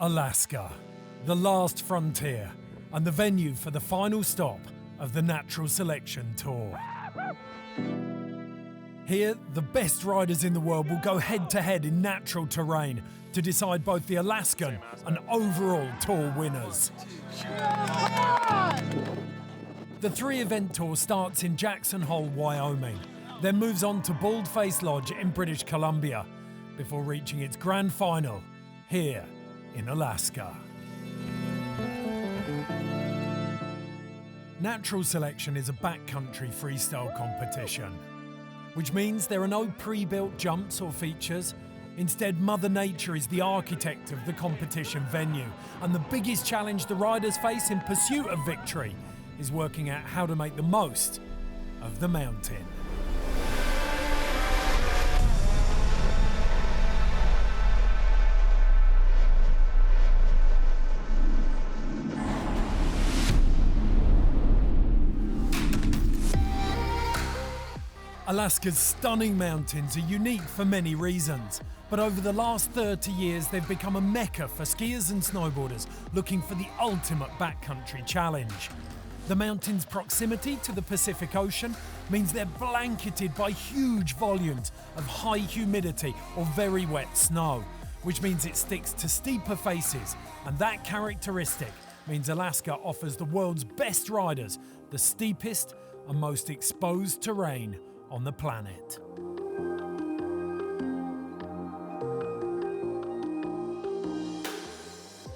Alaska, the last frontier and the venue for the final stop of the Natural Selection Tour. Here, the best riders in the world will go head-to-head in natural terrain to decide both the Alaskan and overall tour winners. The three-event tour starts in Jackson Hole, Wyoming, then moves on to Baldface Lodge in British Columbia, before reaching its grand final here in Alaska. Natural Selection is a backcountry freestyle competition, which means there are no pre-built jumps or features. Instead, Mother Nature is the architect of the competition venue, and the biggest challenge the riders face in pursuit of victory is working out how to make the most of the mountain. Alaska's stunning mountains are unique for many reasons, but over the last 30 years they've become a mecca for skiers and snowboarders looking for the ultimate backcountry challenge. The mountain's proximity to the Pacific Ocean means they're blanketed by huge volumes of high humidity or very wet snow, which means it sticks to steeper faces, and that characteristic means Alaska offers the world's best riders the steepest and most exposed terrain on the planet.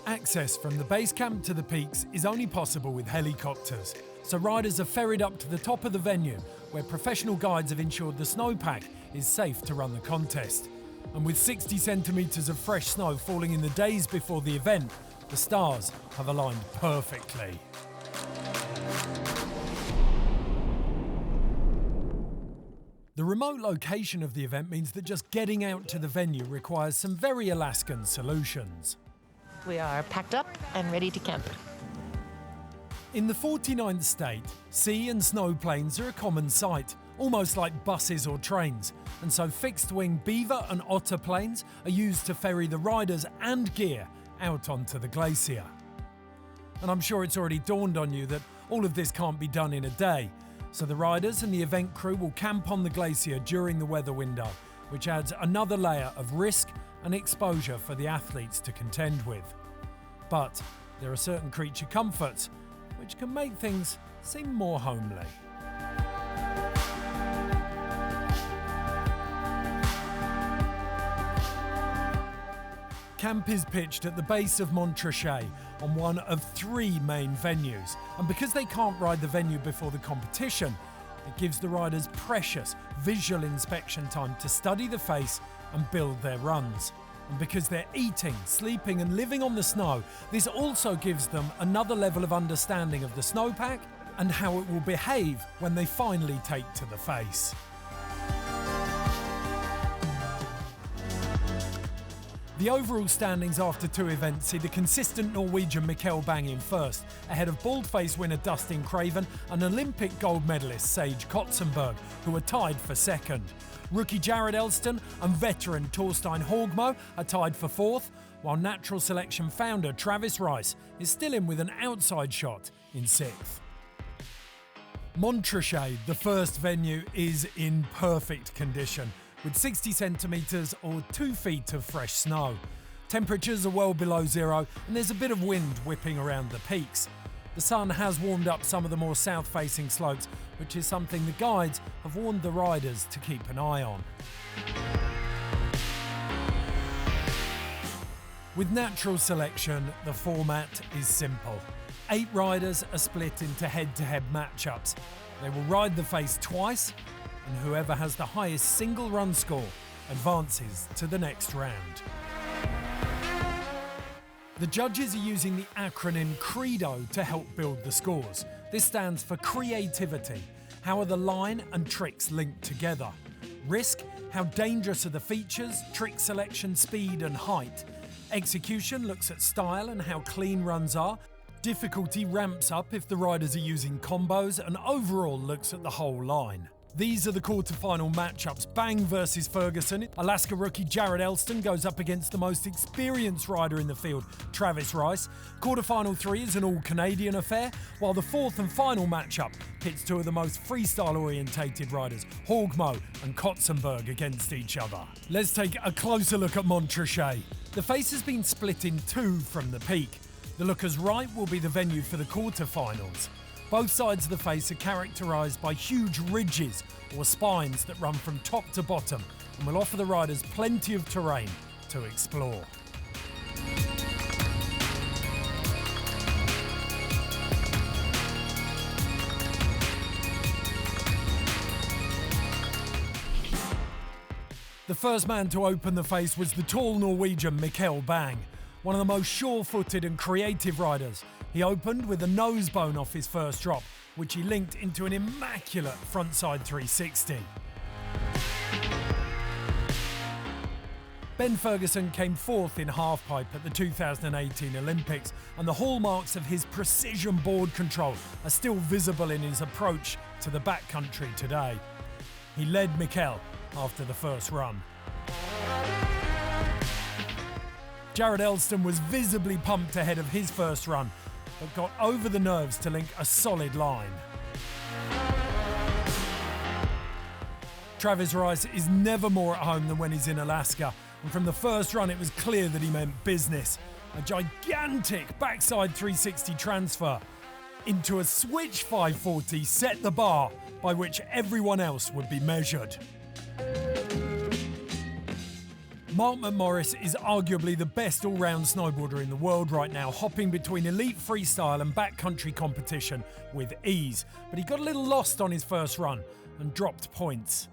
Access from the base camp to the peaks is only possible with helicopters, so riders are ferried up to the top of the venue, where professional guides have ensured the snowpack is safe to run the contest. And with 60 centimetres of fresh snow falling in the days before the event, the stars have aligned perfectly. The remote location of the event means that just getting out to the venue requires some very Alaskan solutions. We are packed up and ready to camp. In the 49th state, sea and snow planes are a common sight, almost like buses or trains, and so fixed-wing beaver and otter planes are used to ferry the riders and gear out onto the glacier. And I'm sure it's already dawned on you that all of this can't be done in a day, so the riders and the event crew will camp on the glacier during the weather window, which adds another layer of risk and exposure for the athletes to contend with. But there are certain creature comforts which can make things seem more homely. Camp is pitched at the base of Montrachet on one of three main venues, and because they can't ride the venue before the competition, it gives the riders precious visual inspection time to study the face and build their runs. And because they're eating, sleeping and living on the snow, this also gives them another level of understanding of the snowpack and how it will behave when they finally take to the face. The overall standings after two events see the consistent Norwegian Mikkel Bang in first, ahead of baldface winner Dustin Craven and Olympic gold medalist Sage Kotzenberg, who are tied for second. Rookie Jared Elston and veteran Torstein Hogmo are tied for fourth, while Natural Selection founder Travis Rice is still in with an outside shot in sixth. Montrachet, the first venue, is in perfect condition, with 60 centimetres or 2 feet of fresh snow. Temperatures are well below zero and there's a bit of wind whipping around the peaks. The sun has warmed up some of the more south-facing slopes, which is something the guides have warned the riders to keep an eye on. With Natural Selection, the format is simple. 8 riders are split into head-to-head matchups. They will ride the face twice, and whoever has the highest single run score advances to the next round. The judges are using the acronym CREDO to help build the scores. This stands for creativity. How are the line and tricks linked together? Risk, how dangerous are the features, trick selection, speed and height. Execution looks at style and how clean runs are. Difficulty ramps up if the riders are using combos, and overall looks at the whole line. These are the quarter-final matchups. Bang versus Ferguson. Alaska rookie Jared Elston goes up against the most experienced rider in the field, Travis Rice. Quarter-final 3 is an all-Canadian affair, while the fourth and final matchup pits two of the most freestyle-orientated riders, Hogmo and Kotzenberg, against each other. Let's take a closer look at Montrachet. The face has been split in two from the peak. The Lookers right will be the venue for the quarter-finals. Both sides of the face are characterised by huge ridges or spines that run from top to bottom and will offer the riders plenty of terrain to explore. The first man to open the face was the tall Norwegian Mikkel Bang, one of the most sure-footed and creative riders. He opened with a nose bone off his first drop, which he linked into an immaculate frontside 360. Ben Ferguson came fourth in halfpipe at the 2018 Olympics, and the hallmarks of his precision board control are still visible in his approach to the backcountry today. He led Mikkel after the first run. Jared Elston was visibly pumped ahead of his first run, but got over the nerves to link a solid line. Travis Rice is never more at home than when he's in Alaska, and from the first run it was clear that he meant business. A gigantic backside 360 transfer into a switch 540 set the bar by which everyone else would be measured. Mark McMorris is arguably the best all-round snowboarder in the world right now, hopping between elite freestyle and backcountry competition with ease. But he got a little lost on his first run and dropped points.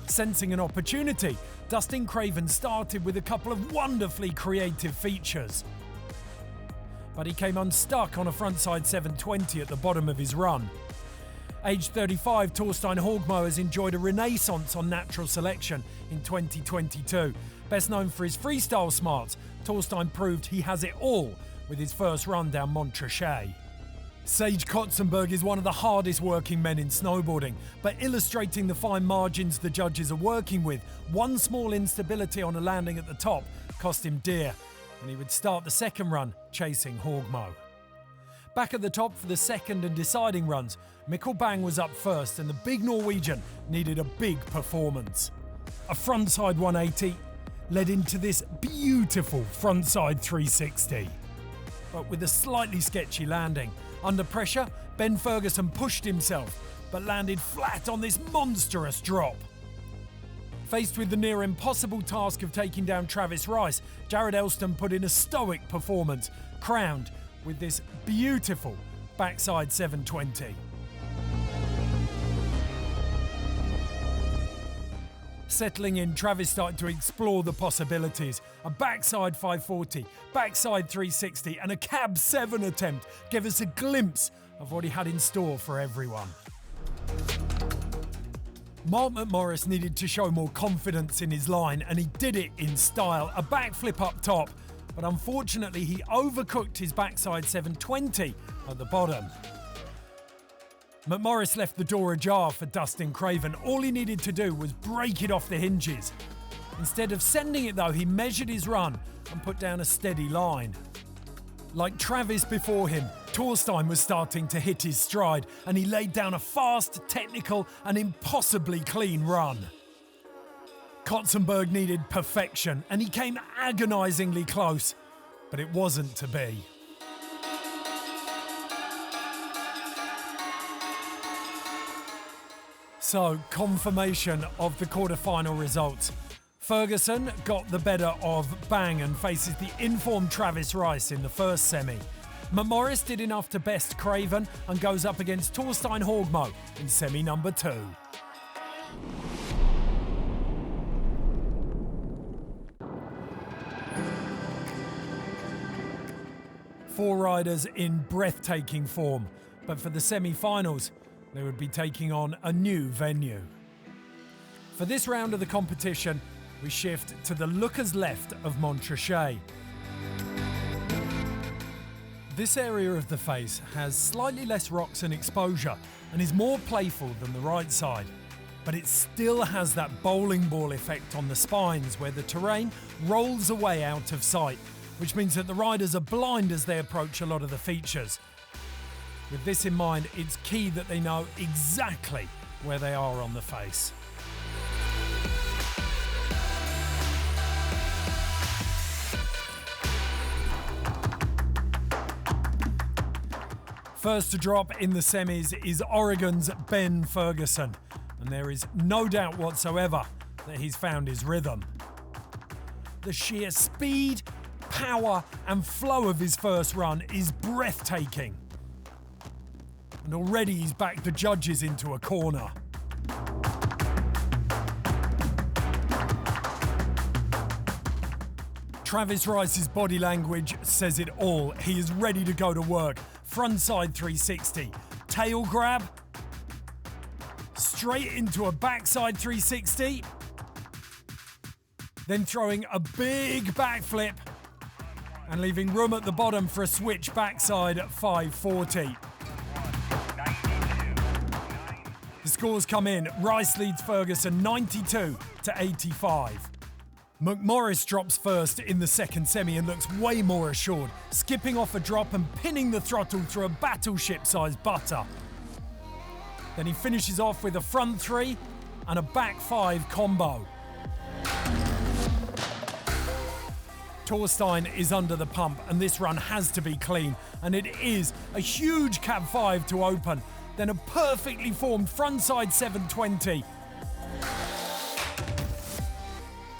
Sensing an opportunity, Dustin Craven started with a couple of wonderfully creative features. But he came unstuck on a frontside 720 at the bottom of his run. Age 35, Torstein Hogmo has enjoyed a renaissance on natural selection in 2022. Best known for his freestyle smarts, Torstein proved he has it all with his first run down Montrachet. Sage Kotzenberg is one of the hardest working men in snowboarding, but illustrating the fine margins the judges are working with, one small instability on a landing at the top cost him dear, and he would start the second run chasing Hogmo. Back at the top for the second and deciding runs, Mikkel Bang was up first and the big Norwegian needed a big performance. A frontside 180 led into this beautiful frontside 360. But with a slightly sketchy landing, under pressure, Ben Ferguson pushed himself but landed flat on this monstrous drop. Faced with the near impossible task of taking down Travis Rice, Jared Elston put in a stoic performance, crowned with this beautiful backside 720. Settling in, Travis started to explore the possibilities. A backside 540, backside 360 and a cab 7 attempt gave us a glimpse of what he had in store for everyone. Mark McMorris needed to show more confidence in his line, and he did it in style. A backflip up top, but unfortunately he overcooked his backside 720 at the bottom. McMorris left the door ajar for Dustin Craven. All he needed to do was break it off the hinges. Instead of sending it though, he measured his run and put down a steady line. Like Travis before him, Torstein was starting to hit his stride, and he laid down a fast, technical and impossibly clean run. Kotzenberg needed perfection, and he came agonisingly close, but it wasn't to be. So, confirmation of the quarter-final results. Ferguson got the better of Bang and faces the informed Travis Rice in the first semi. McMorris did enough to best Craven and goes up against Torstein Hogmo in semi number 2. Four riders in breathtaking form, but for the semi-finals, they would be taking on a new venue. For this round of the competition, we shift to the lookers left of Montrachet. This area of the face has slightly less rocks and exposure and is more playful than the right side. But it still has that bowling ball effect on the spines where the terrain rolls away out of sight, which means that the riders are blind as they approach a lot of the features. With this in mind, it's key that they know exactly where they are on the face. First to drop in the semis is Oregon's Ben Ferguson, and there is no doubt whatsoever that he's found his rhythm. The sheer speed, power and flow of his first run is breathtaking. And already he's backed the judges into a corner. Travis Rice's body language says it all. He is ready to go to work. Frontside 360, tail grab, straight into a backside 360, then throwing a big backflip and leaving room at the bottom for a switch backside at 540. The scores come in. Rice leads Ferguson 92 to 85. McMorris drops first in the second semi and looks way more assured, skipping off a drop and pinning the throttle through a battleship-sized butter. Then he finishes off with a front three and a back five combo. Torstein is under the pump and this run has to be clean, and it is. A huge cab 5 to open, then a perfectly formed frontside 720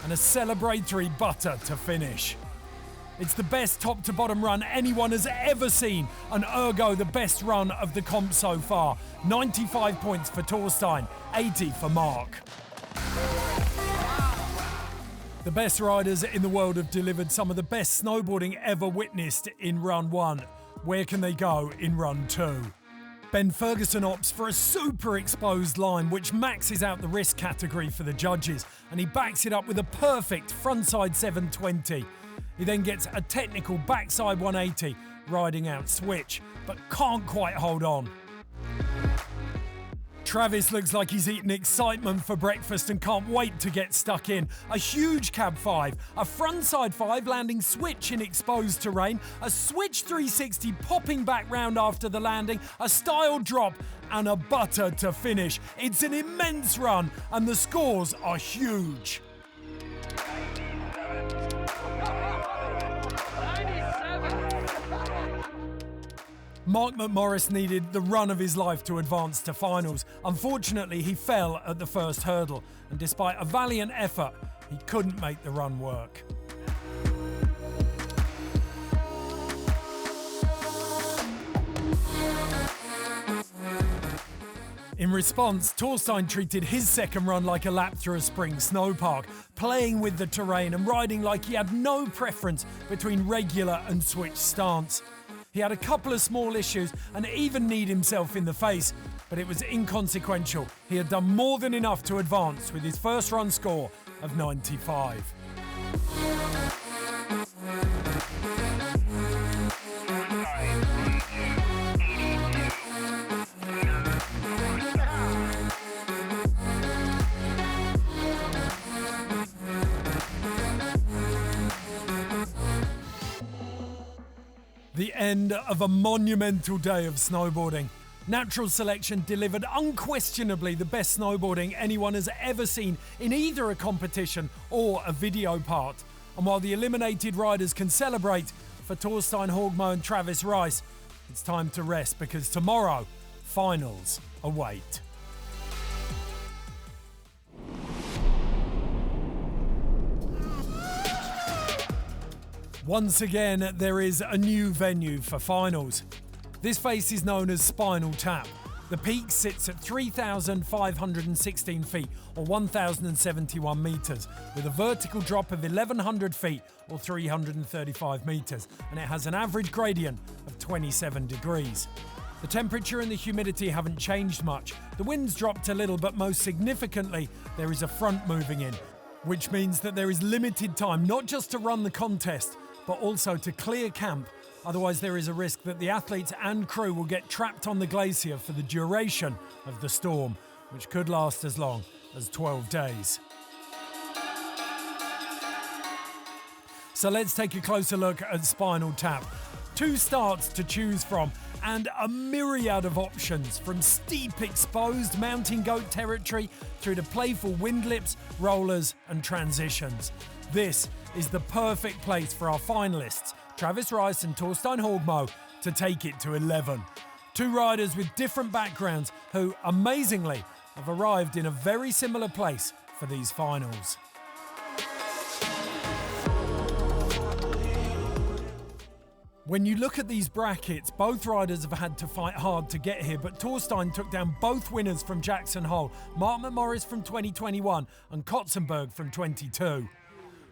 and a celebratory butter to finish. It's the best top to bottom run anyone has ever seen, and ergo the best run of the comp so far. 95 points for Torstein, 80 for Mark. The best riders in the world have delivered some of the best snowboarding ever witnessed in run 1. Where can they go in run 2? Ben Ferguson opts for a super exposed line which maxes out the risk category for the judges, and he backs it up with a perfect frontside 720. He then gets a technical backside 180 riding out switch, but can't quite hold on. Travis looks like he's eaten excitement for breakfast and can't wait to get stuck in. A huge cab 5, a frontside 5 landing switch in exposed terrain, a switch 360 popping back round after the landing, a style drop and a butter to finish. It's an immense run and the scores are huge. Mark McMorris needed the run of his life to advance to finals. Unfortunately, he fell at the first hurdle, and despite a valiant effort, he couldn't make the run work. In response, Torstein treated his second run like a lap through a spring snowpark, playing with the terrain and riding like he had no preference between regular and switch stance. He had a couple of small issues and even kneed himself in the face, but it was inconsequential. He had done more than enough to advance with his first run score of 95. The end of a monumental day of snowboarding. Natural selection delivered unquestionably the best snowboarding anyone has ever seen in either a competition or a video part. And while the eliminated riders can celebrate, for Torstein Haugmo and Travis Rice, it's time to rest because tomorrow, finals await. Once again, there is a new venue for finals. This face is known as Spinal Tap. The peak sits at 3,516 feet or 1,071 metres with a vertical drop of 1,100 feet or 335 metres, and it has an average gradient of 27 degrees. The temperature and the humidity haven't changed much. The wind's dropped a little, but most significantly, there is a front moving in, which means that there is limited time not just to run the contest, but also to clear camp Otherwise, there is a risk that the athletes and crew will get trapped on the glacier for the duration of the storm, which could last as long as 12 days. So let's take a closer look at Spinal Tap. 2 starts to choose from and a myriad of options, from steep exposed mountain goat territory through to playful windlips, rollers and transitions. This is the perfect place for our finalists, Travis Rice and Torstein Hogmo, to take it to 11. 2 riders with different backgrounds who, amazingly, have arrived in a very similar place for these finals. When you look at these brackets, both riders have had to fight hard to get here, but Torstein took down both winners from Jackson Hole, Mark McMorris from 2021 and Kotzenberg from 22.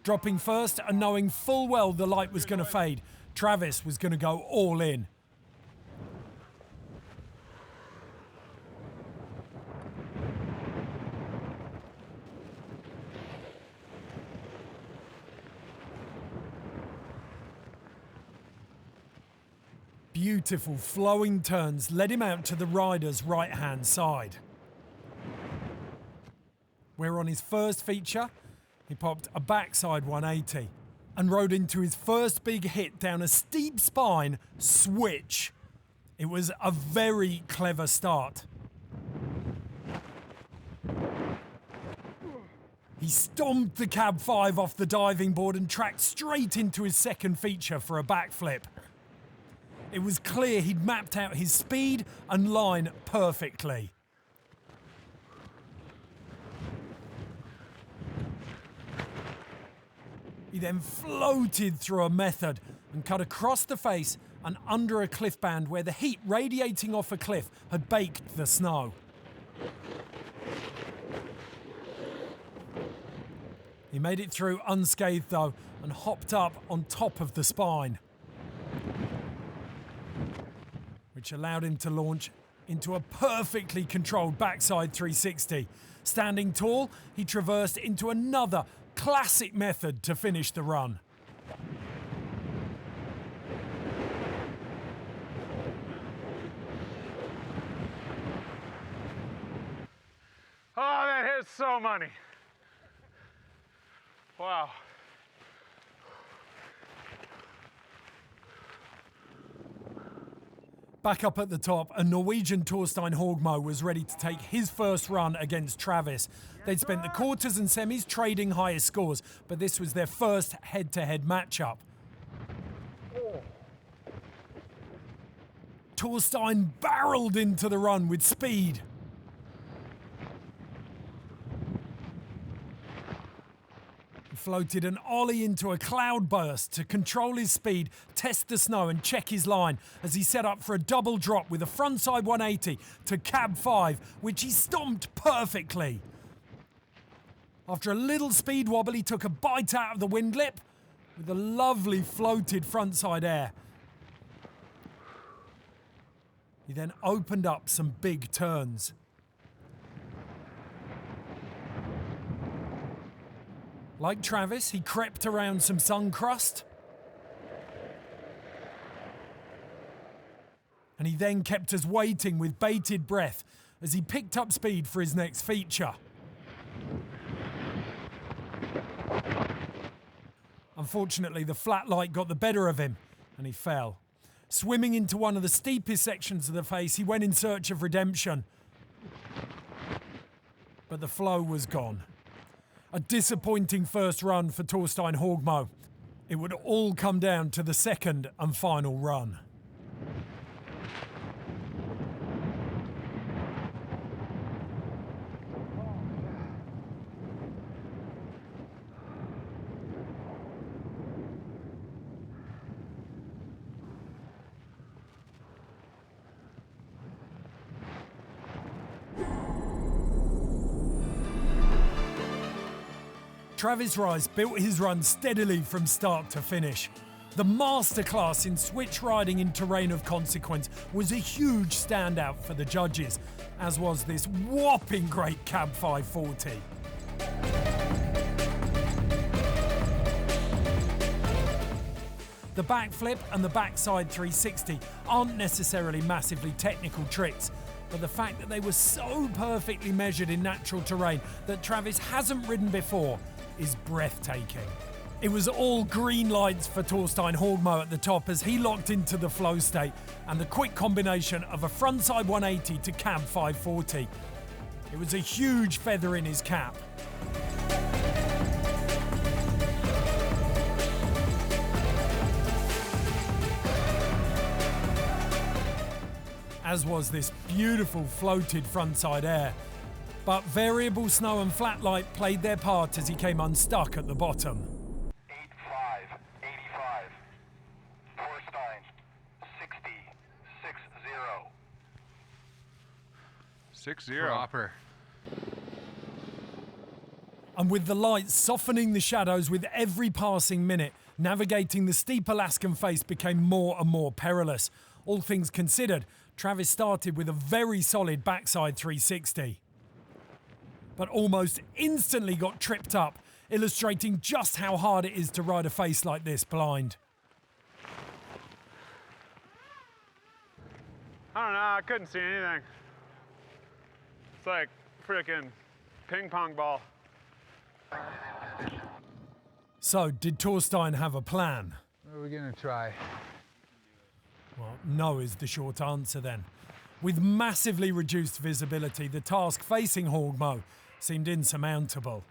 Dropping first and knowing full well the light was going to fade, Travis was going to go all in. Beautiful flowing turns led him out to the rider's right-hand side, where on his first feature, he popped a backside 180 and rode into his first big hit down a steep spine switch. It was a very clever start. He stomped the cab 5 off the diving board and tracked straight into his second feature for a backflip. It was clear he'd mapped out his speed and line perfectly. He then floated through a method and cut across the face and under a cliff band where the heat radiating off a cliff had baked the snow. He made it through unscathed though and hopped up on top of the spine, which allowed him to launch into a perfectly controlled backside 360. Standing tall, he traversed into another classic method to finish the run. Oh, that hits so money. Wow. Back up at the top, a Norwegian Torstein Hogmo was ready to take his first run against Travis. They'd spent the quarters and semis trading highest scores, but this was their first head-to-head matchup. Torstein barreled into the run with speed. He floated an ollie into a cloud burst to control his speed, test the snow and check his line as he set up for a double drop with a frontside 180 to cab 5, which he stomped perfectly. After a little speed wobble, he took a bite out of the windlip with a lovely floated frontside air. He then opened up some big turns. Like Travis, he crept around some sun crust. And he then kept us waiting with bated breath as he picked up speed for his next feature. Unfortunately, the flat light got the better of him and he fell. Swimming into one of the steepest sections of the face, he went in search of redemption. But the flow was gone. A disappointing first run for Torstein Hogmo. It would all come down to the second and final run. Travis Rice built his run steadily from start to finish. The masterclass in switch riding in terrain of consequence was a huge standout for the judges, as was this whopping great Cab 540. The backflip and the backside 360 aren't necessarily massively technical tricks, but the fact that they were so perfectly measured in natural terrain that Travis hasn't ridden before is breathtaking. It was all green lights for Torstein Hogmo at the top as he locked into the flow state and the quick combination of a frontside 180 to cab 540. It was a huge feather in his cap. As was this beautiful floated frontside air. But variable snow and flat light played their part as he came unstuck at the bottom. 8-5, 85. Torstein, 60, 6-0. 6-0. Proper. And with the lights softening the shadows with every passing minute, navigating the steep Alaskan face became more and more perilous. All things considered, Travis started with a very solid backside 360. But almost instantly got tripped up, illustrating just how hard it is to ride a face like this blind. I don't know, I couldn't see anything. It's like freaking ping pong ball. So, did Torstein have a plan? What are we gonna try? Well, no is the short answer then. With massively reduced visibility, the task facing Hogmo seemed insurmountable.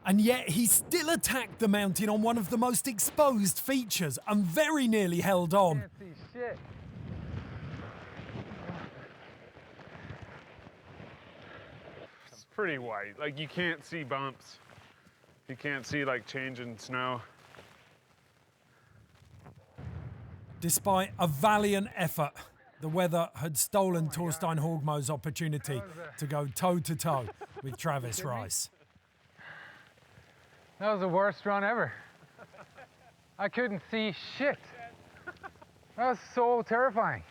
And yet he still attacked the mountain on one of the most exposed features and very nearly held on. Can't see shit. It's pretty white. Like, you can't see bumps. You can't see, like, change in snow. Despite a valiant effort, the weather had stolen Torstein Hogmo's opportunity to go toe-to-toe with Travis Rice. That was the worst run ever. I couldn't see shit. That was so terrifying.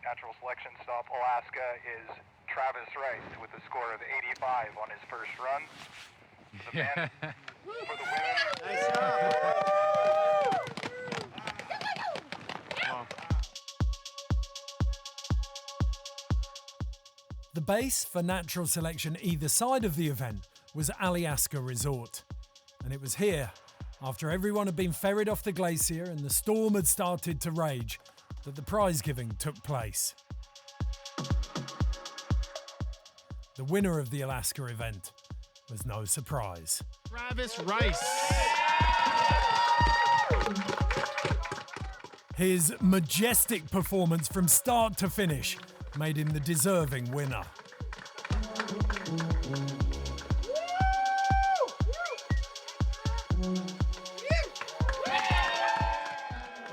Natural selection stop Alaska is Travis Rice with a score of 85 on his first run. The man for the win. Nice job. The base for natural selection either side of the event was Alyeska Resort. And it was here, after everyone had been ferried off the glacier and the storm had started to rage, that the prize giving took place. The winner of the Alaska event was no surprise. Travis Rice. His majestic performance from start to finish made him the deserving winner.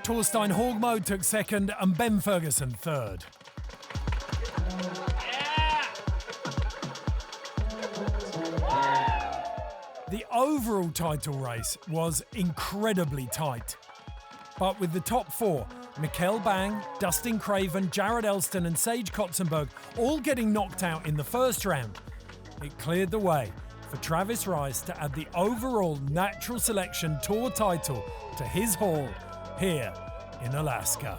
Torstein Hogmo took second and Ben Ferguson third. The overall title race was incredibly tight. But with the top four, Mikkel Bang, Dustin Craven, Jared Elston and Sage Kotzenberg all getting knocked out in the first round, it cleared the way for Travis Rice to add the overall natural selection tour title to his haul here in Alaska.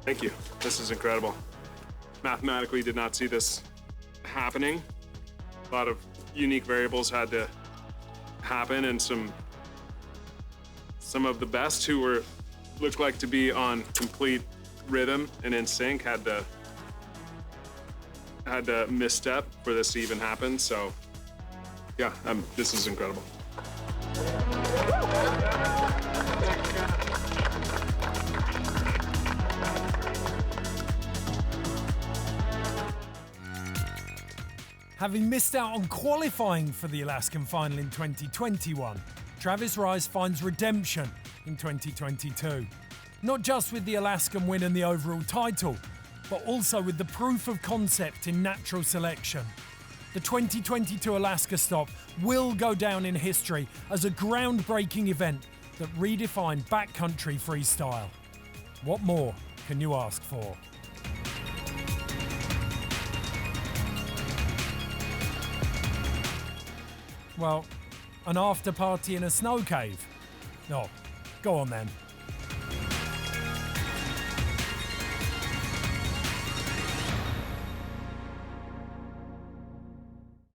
Thank you. This is incredible. Mathematically did not see this happening. A lot of unique variables had to happen, and some of the best who looked like to be on complete rhythm and in sync had to misstep for this to even happen. So yeah, this is incredible. Having missed out on qualifying for the Alaskan final in 2021, Travis Rice finds redemption in 2022. Not just with the Alaskan win and the overall title, but also with the proof of concept in natural selection. The 2022 Alaska stop will go down in history as a groundbreaking event, that redefined backcountry freestyle. What more can you ask for? Well, an after party in a snow cave? Oh, go on then.